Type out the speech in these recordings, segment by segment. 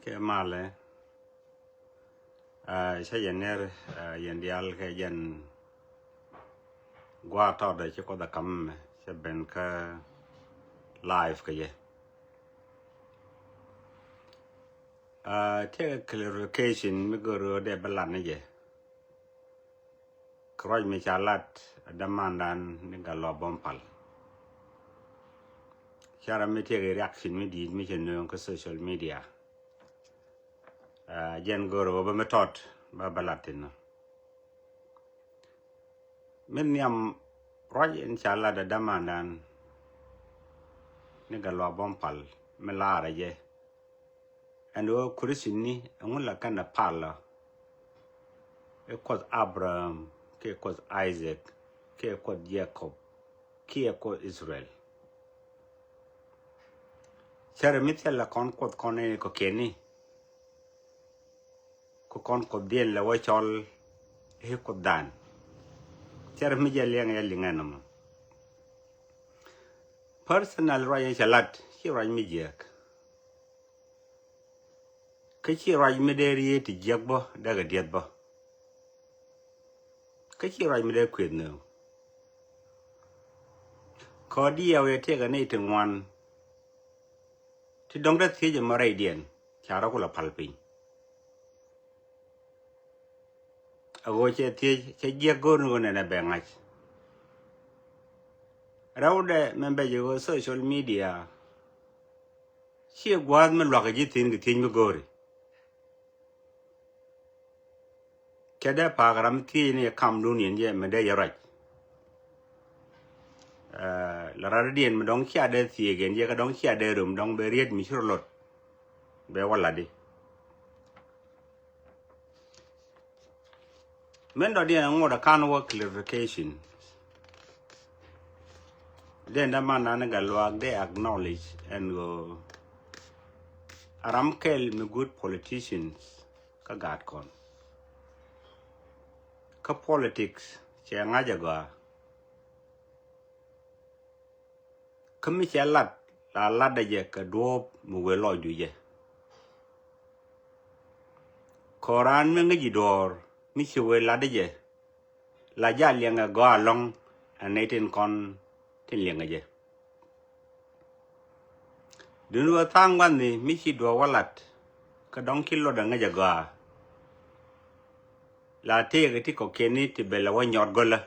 ke male cha yener yendial ke yen gwa to de ko da kam che ben ka live ke ye te clarification mi goro de balan ye kroj mi chalat damandan ni galo bompal chara mi te reaction mi di mi chen ko social media jen goro ba metot ba balatin min yam roj in chalat damandan ni galo bompal mi lara ye ando kurisini ngula kana pala it was Abraham ke was Isaac ke was Jacob ke was Israel chere mitela kon e ko keni ko kon ko dien la wachol he ko dan chere mi je liang ya lingana mo personal right chalat chi right mi je ke chi right mi de ri ti jegbo daga dietbo ke chi right mi de kwet no ko dia we te ga nei tin wan ti dong da ti je marai dien chara ko la palpin ago che ti che jego no na bengach rawde membe yo social media chi gwad me lwa ji tin gi tin mi gori kede pagram ti ni kam dun yen je me de yaraj la radien me dong chia de ti gen je ka dong chia de rum dong be riet mi shurlot be wala di men do dia ngoda kan wo clarification den da man na galwa de acknowledge and go aramkel me good politicians ka gad kon ka politics che ngaja ga kami che lat la lada je ka do mu we lo ju je koran me ngi dor mi che we lada je la ja lianga go along anetin kon tin lianga je dunu tang wan ni mi chi do walat ka dong kilo da ngaja ga la te ga ti ko keni ti bela wa nyot gola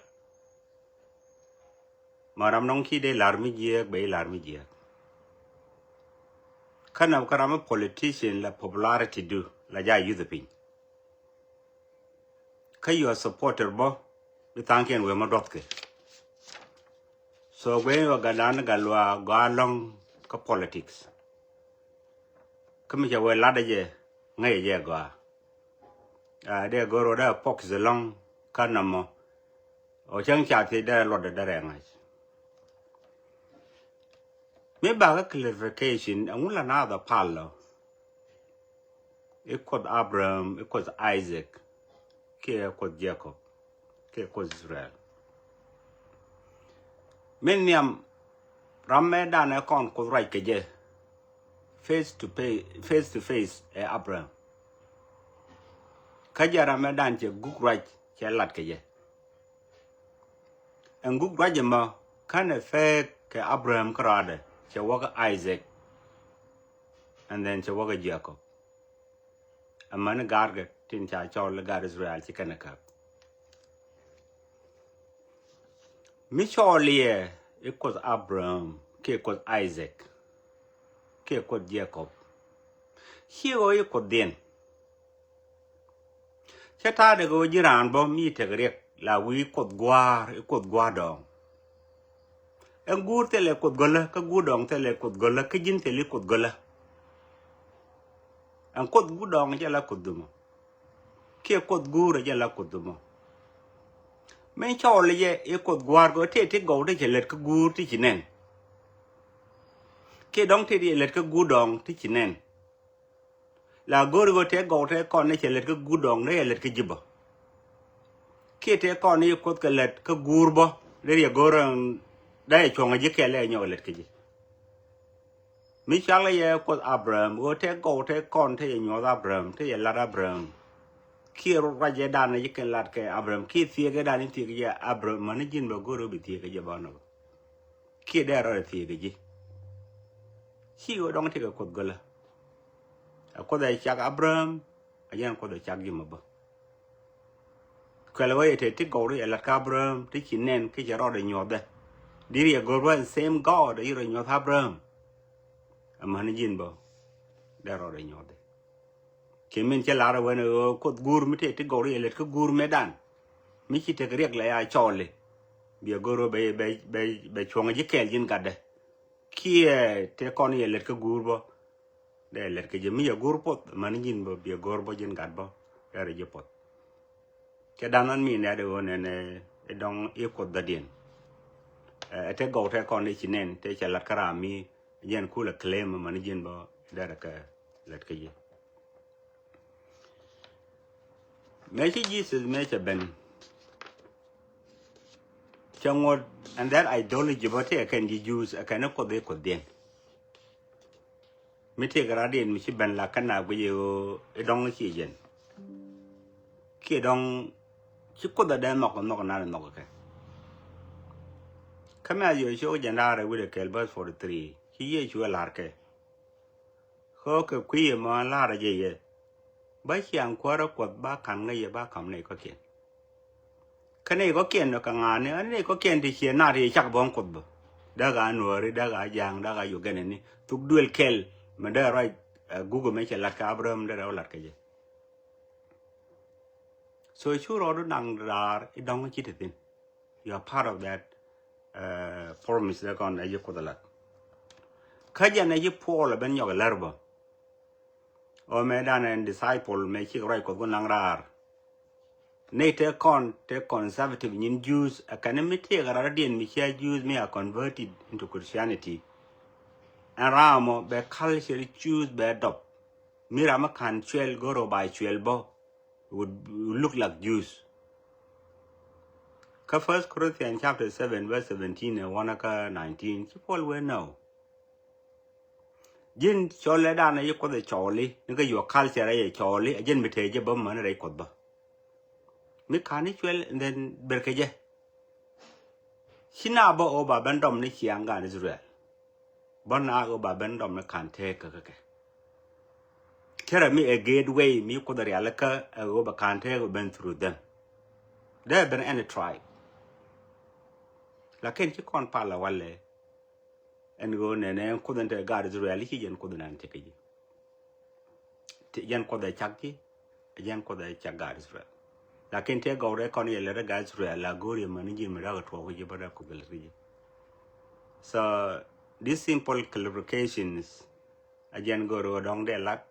maram nong ki de larmi je be larmi je kana karama politician la popularity do la ja use the pin kay your supporter bo bi tanken we ma dotke so we wa gadan galwa galong ka politics kami ja we la de je ngai je ga de goro da pok zelong kana mo o chang cha ti da lo da re ngai me ba ga clarification angula na da palo it was Abraham it was Isaac ke was Jacob ke was Israel men yam ramme da na kon ko right ke je face to face Abraham kajara me dan che guk right che lat ke je en guk right ma kana fe ke Abraham krade che waga Isaac and then che waga Jacob amana garga tin cha chol gar Israel chi kana ka mi cholie it was Abraham ke was Isaac ke was Jacob hiyo it was den chata de go jiran bo mi te grek la wi kot gwa dong en gur tele kot gola ka gudong tele kot gola ka jin tele kot gola an kot gudong jala kot dumo ke kot gura jala kot dumo men chole ye e kot gwar go te go de jelet ka gur ti chinen ke dong te let ka gudong ti chinen la gor go te go te kon ne jelet ka gudong ne let ka jibo ke te kon ne kot ka let ka gurbo le ye goran dai chonga je kele nyo let ka ji มิชาลเยกดอับรามโอเทโกเทคอนเทยญอดอับรามเทยลาอับรามขี้รถเจดานยิกันลาดแกอับรามขี้เสียกดานิตีกเจอับรามมันจินบกูรูบิตีกเจบ้านเราขี้เดรอตีกเจชีวดองเทกกดกละกดไอจักอับรามยันกดไอจักยิมบ่ก็เลยว่าเทติกอรีลาดอับรามที่ชินเนนขี้จะรอดญอดดีเรียกว่า same God อีรญอดอับรามมันจินบ่เดรอดญอดเคมินเชลาร์วันก็กูร์มิเทติกอรีเล็กก็กูร์เมดันมิคิดจะเรียกเลยไอชอลเลยเบียกูร์ไปช่วงยิ่งแก่ยินกันเด้ขี้เทคอนเล็กก็กูร์บ่เดเล็กก็จะมีกูร์ปอดมันยินบ่เบียกูร์บ่ยินกันบ่เดรจะปอดแค่ด้านนั้นมีเนี่ยเดี๋ยวเนี่ยดองเอฟกดดัดเดียนเทกอเทคอนในชินเนนเทเชลัดคารามียันคู่ละเคลมมันยินบ่เดรก็เล็กก็ยิ่งไม่ใช่ยีสุดไม่ใช่เป็นจังหวะ and that ideology ว่าที่อาการยูสอาการนั้นก็ได้กดเด่นไม่ใช่กระดานเด่นไม่ใช่เป็นหลักขนาดว่าอยู่ดองขี้เย็นขี้ดองชิคก็ได้นอกนานนอกกันข้ามาอยู่ช่วงจันทร์อะไรวิลเคลบัส43ขี้เย่ช่วยลาร์เกเขาก็คุยมาลาร์เจย์บ้าเชียงกว่าเรากดบ้าขันไงบ้าคำไหนก็เขียนคันนี้ก็เขียนแล้วก็งานเนี่ยอันนี้ก็เขียนที่เขียนหน้าที่ชักบ้องกดบ่ได้การหน่วยได้การยางได้การอยู่กันนี่ทุกดูลเคลมันได้ไรGoogle ไม่ใช่หลักการอับรามได้เราหลักกันยังso ช่วยเราดูนังดาร์อีดองก็คิดถึง you are part of that promise แล้วก่อนไอ้ยุคตลาดข้าจะในยุคพอลเป็นยอกเลอร์บ่โอ้แม่ด้านนั้น disciple ไม่คิดไรกดก็นังดาร์ในเทคอนconservative ยิน Jews กันไม่เที่ยวกันเดียนไม่ใช่ Jews ไม่ are converted into Christianity อันรามแบบ culture Jews แบบดบมีรามขันช่วยก็รบายช่วยบ่ would look like Jews ก็ First Corinthians chapter 7 verse 17 and 1 19ที่ Paul will know ยินชอลเลด้านในยุคก็ได้ชอลลี่นี่ก็อยู่ culture อะไรชอลลี่ยินไม่เที่ยวจะบ่มันอะไรกดบ่มีการที่ช่วยเดินเบิร์กเจชินาบโอบาบันดอมในเชียงกันอิสราเอลบ้านอาโอบาบันดอมในคันเทกก็แค่แค่มีa gateway มีคนเรียลก็โอบาคันเทกเป็น through them they have been any tribe ลักเห็นที่คนพาละวันเลยอันก็เนี่ยคนเดินการอิสราเอลที่ยันคนนั้นเทกยันคนได้ชักจียันคนได้ชักการอิสราเอลlakin te gaure kon yele da Israel la gori maniji mera ga to ko jibara ko galri so these simple clarifications again goro dong de lat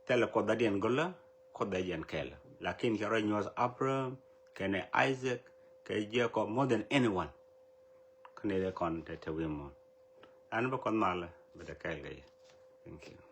tele ko dadien gola ko dadien kela lakin jaro nyos Abraham kene Isaac ke Jacob more than anyone kene de kon te wimo an ba kon mala ba da kai ga thank you